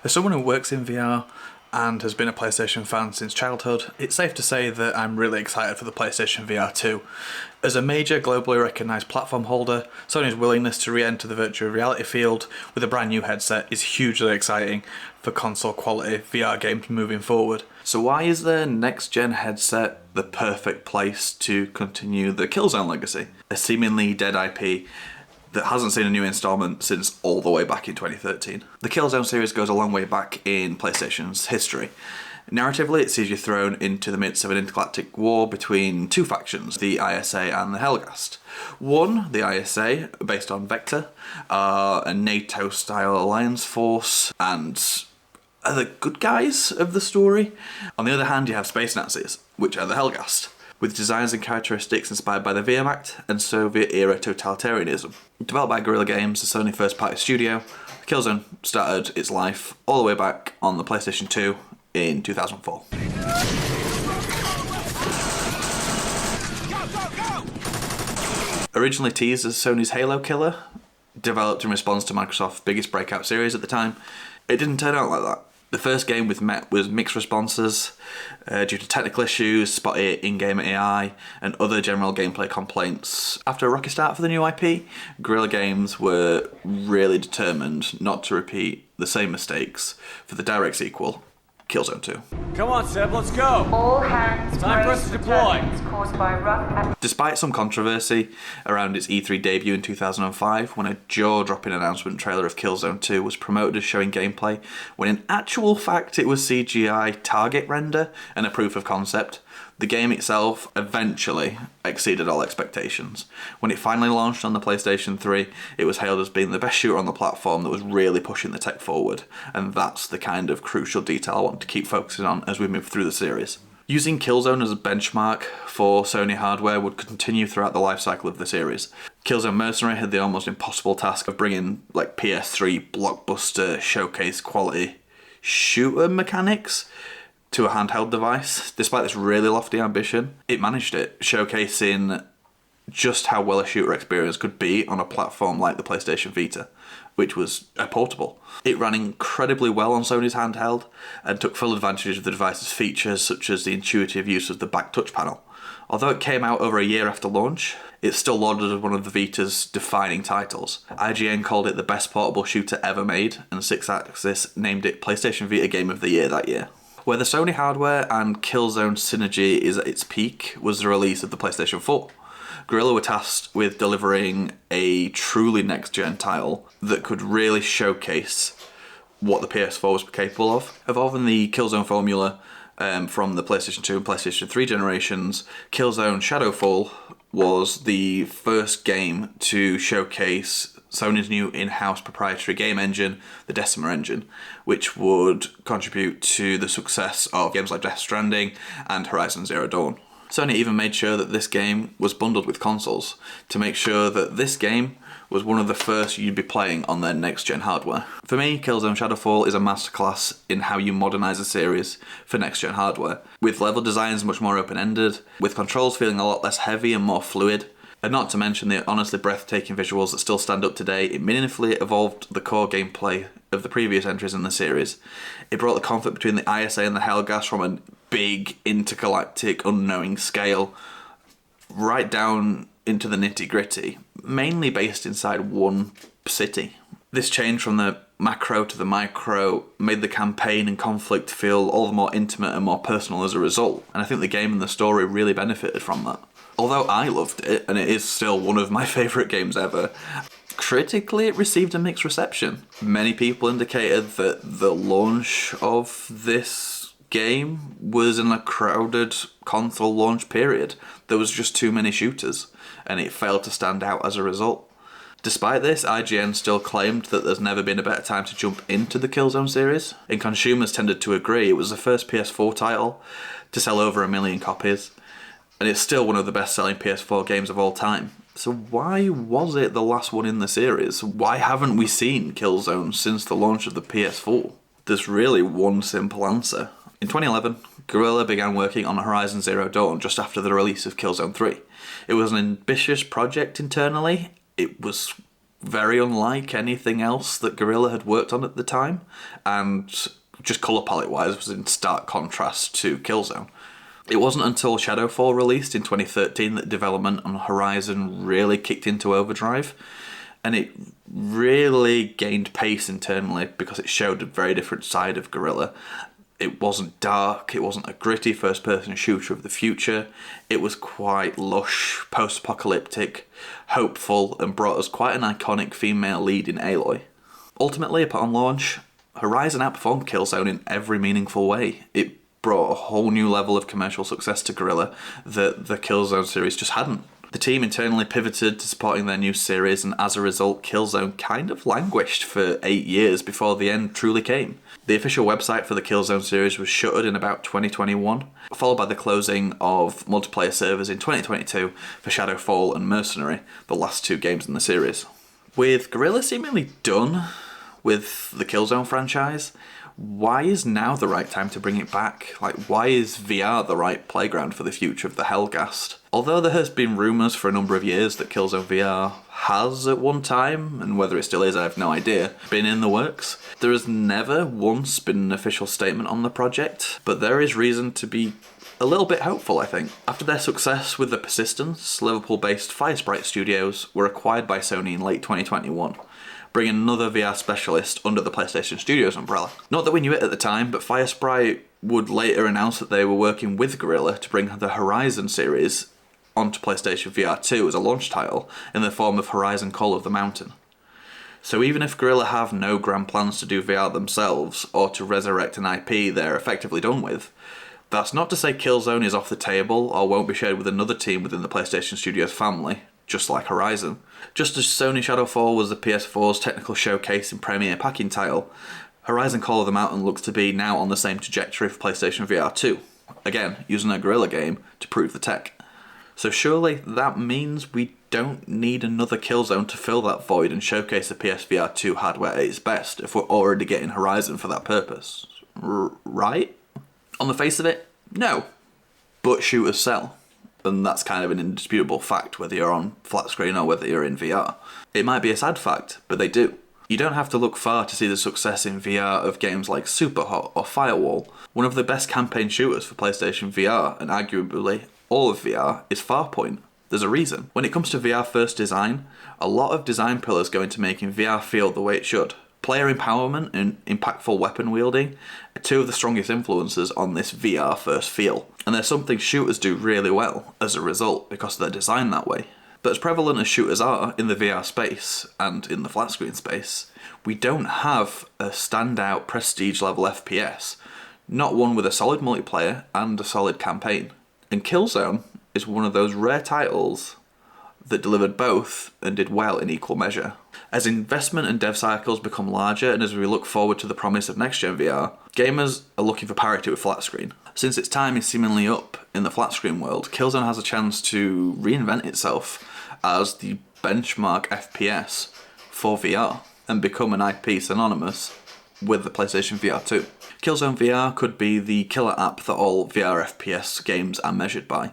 As someone who works in VR and has been a PlayStation fan since childhood, it's safe to say that I'm really excited for the PlayStation VR2. As a major globally recognised platform holder, Sony's willingness to re-enter the virtual reality field with a brand new headset is hugely exciting for console quality VR games moving forward. So why is their next gen headset the perfect place to continue the Killzone legacy? A seemingly dead IP that hasn't seen a new installment since all the way back in 2013. The Killzone series goes a long way back in PlayStation's history. Narratively, it sees you thrown into the midst of an intergalactic war between two factions, the ISA and the Helghast. One, the ISA, based on Vector, are a NATO-style alliance force and are the good guys of the story. On the other hand, you have space Nazis, which are the Helghast, with designs and characteristics inspired by the Wehrmacht and Soviet-era totalitarianism. Developed by Guerrilla Games, the Sony first-party studio, Killzone started its life all the way back on the PlayStation 2 in 2004. Originally teased as Sony's Halo killer, developed in response to Microsoft's biggest breakout series at the time, it didn't turn out like that. The first game was met with mixed responses due to technical issues, spotty in-game AI, and other general gameplay complaints. After a rocky start for the new IP, Guerrilla Games were really determined not to repeat the same mistakes for the direct sequel, Killzone 2. Come on, Seb, let's go! All hands Time for us to deploy! Caused by rough... Despite some controversy around its E3 debut in 2005, when a jaw-dropping announcement trailer of Killzone 2 was promoted as showing gameplay, when in actual fact it was CGI target render and a proof of concept, the game itself eventually exceeded all expectations. When it finally launched on the PlayStation 3, it was hailed as being the best shooter on the platform that was really pushing the tech forward, and that's the kind of crucial detail I want to keep focusing on as we move through the series. Using Killzone as a benchmark for Sony hardware would continue throughout the life cycle of the series. Killzone Mercenary had the almost impossible task of bringing like PS3 blockbuster showcase quality shooter mechanics to a handheld device. Despite this really lofty ambition, it managed it, showcasing just how well a shooter experience could be on a platform like the PlayStation Vita, which was a portable. It ran incredibly well on Sony's handheld and took full advantage of the device's features such as the intuitive use of the back touch panel. Although it came out over a year after launch, it's still lauded as one of the Vita's defining titles. IGN called it the best portable shooter ever made, and Sixaxis named it PlayStation Vita Game of the Year that year. Where the Sony hardware and Killzone synergy is at its peak was the release of the PlayStation 4. Guerrilla were tasked with delivering a truly next-gen title that could really showcase what the PS4 was capable of. Evolving the Killzone formula from the PlayStation 2 and PlayStation 3 generations, Killzone Shadowfall was the first game to showcase Sony's new in-house proprietary game engine, the Decima engine, which would contribute to the success of games like Death Stranding and Horizon Zero Dawn. Sony even made sure that this game was bundled with consoles to make sure that this game was one of the first you'd be playing on their next-gen hardware. For me, Killzone Shadowfall is a masterclass in how you modernise a series for next-gen hardware, with level designs much more open-ended, with controls feeling a lot less heavy and more fluid, and not to mention the honestly breathtaking visuals that still stand up today. It meaningfully evolved the core gameplay of the previous entries in the series. It brought the conflict between the ISA and the Helghast from a big intergalactic unknowing scale right down into the nitty-gritty, mainly based inside one city. This change from the macro to the micro made the campaign and conflict feel all the more intimate and more personal as a result, and I think the game and the story really benefited from that. Although I loved it, and it is still one of my favourite games ever, critically it received a mixed reception. Many people indicated that the launch of this game was in a crowded console launch period. There was just too many shooters, and it failed to stand out as a result. Despite this, IGN still claimed that there's never been a better time to jump into the Killzone series, and consumers tended to agree. It was the first PS4 title to sell over 1 million copies, and it's still one of the best-selling PS4 games of all time. So why was it the last one in the series? Why haven't we seen Killzone since the launch of the PS4? There's really one simple answer. In 2011, Guerrilla began working on Horizon Zero Dawn just after the release of Killzone 3. It was an ambitious project internally. It was very unlike anything else that Guerrilla had worked on at the time, and just colour palette wise was in stark contrast to Killzone. It wasn't until Shadowfall released in 2013 that development on Horizon really kicked into overdrive, and it really gained pace internally because it showed a very different side of Guerrilla. It wasn't dark, it wasn't a gritty first-person shooter of the future. It was quite lush, post-apocalyptic, hopeful, and brought us quite an iconic female lead in Aloy. Ultimately, upon launch, Horizon outperformed Killzone in every meaningful way. It brought a whole new level of commercial success to Guerrilla that the Killzone series just hadn't. The team internally pivoted to supporting their new series, and as a result, Killzone kind of languished for 8 years before the end truly came. The official website for the Killzone series was shuttered in about 2021, followed by the closing of multiplayer servers in 2022 for Shadowfall and Mercenary, the last 2 games in the series. With Guerrilla seemingly done with the Killzone franchise, why is now the right time to bring it back? Why is VR the right playground for the future of the Hellgast? Although there has been rumours for a number of years that Killzone VR has at one time, and whether it still is I have no idea, been in the works, there has never once been an official statement on the project, but there is reason to be a little bit hopeful, I think. After their success with The Persistence, Liverpool-based Firesprite Studios were acquired by Sony in late 2021, bringing another VR specialist under the PlayStation Studios umbrella. Not that we knew it at the time, but Firesprite would later announce that they were working with Guerrilla to bring the Horizon series onto PlayStation VR2 as a launch title in the form of Horizon Call of the Mountain. So even if Guerrilla have no grand plans to do VR themselves or to resurrect an IP they're effectively done with, that's not to say Killzone is off the table or won't be shared with another team within the PlayStation Studios family, just like Horizon. Just as Sony Shadowfall was the PS4's technical showcase and premier packing title, Horizon Call of the Mountain looks to be now on the same trajectory for PlayStation VR2, again using a Guerrilla game to prove the tech. So surely that means we don't need another Killzone to fill that void and showcase the PSVR2 hardware at its best if we're already getting Horizon for that purpose. Right? On the face of it, no. But shooters sell. And that's kind of an indisputable fact whether you're on flat screen or whether you're in VR. It might be a sad fact, but they do. You don't have to look far to see the success in VR of games like Superhot or Firewall. One of the best campaign shooters for PlayStation VR, and arguably all of VR, is Farpoint. There's a reason. When it comes to VR first design, a lot of design pillars go into making VR feel the way it should. Player empowerment and impactful weapon wielding are 2 of the strongest influences on this VR first feel. And there's something shooters do really well as a result because they're designed that way. But as prevalent as shooters are in the VR space and in the flat screen space, we don't have a standout prestige level FPS, not one with a solid multiplayer and a solid campaign. And Killzone is one of those rare titles that delivered both and did well in equal measure. As investment and dev cycles become larger and as we look forward to the promise of next-gen VR, gamers are looking for parity with flat screen. Since its time is seemingly up in the flat screen world, Killzone has a chance to reinvent itself as the benchmark FPS for VR and become an IP synonymous with the PlayStation VR2. Killzone VR could be the killer app that all VR FPS games are measured by.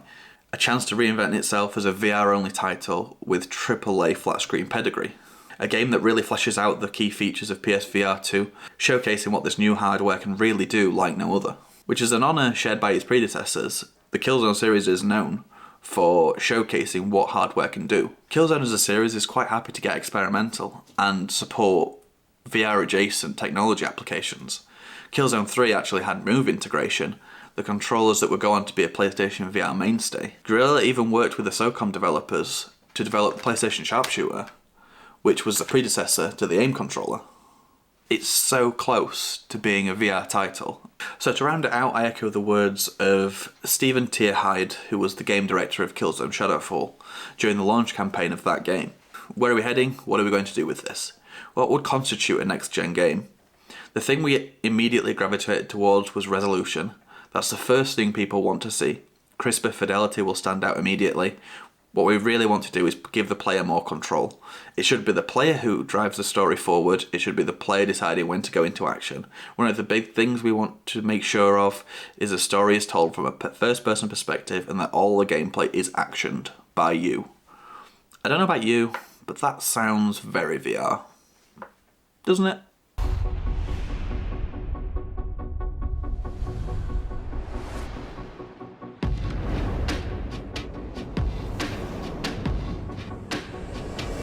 A chance to reinvent itself as a VR-only title with AAA flat-screen pedigree. A game that really fleshes out the key features of PSVR2, showcasing what this new hardware can really do like no other. Which is an honour shared by its predecessors. The Killzone series is known for showcasing what hardware can do. Killzone as a series is quite happy to get experimental and support VR-adjacent technology applications. Killzone 3 actually had Move integration, the controllers that would go on to be a PlayStation VR mainstay. Guerrilla even worked with the SOCOM developers to develop the PlayStation Sharpshooter, which was the predecessor to the aim controller. It's so close to being a VR title. So to round it out, I echo the words of Stephen Tierhyde, who was the game director of Killzone Shadowfall, during the launch campaign of that game. Where are we heading? What are we going to do with this? What would constitute a next-gen game? The thing we immediately gravitated towards was resolution. That's the first thing people want to see. Crisper fidelity will stand out immediately. What we really want to do is give the player more control. It should be the player who drives the story forward. It should be the player deciding when to go into action. One of the big things we want to make sure of is the story is told from a first-person perspective and that all the gameplay is actioned by you. I don't know about you, but that sounds very VR. Doesn't it?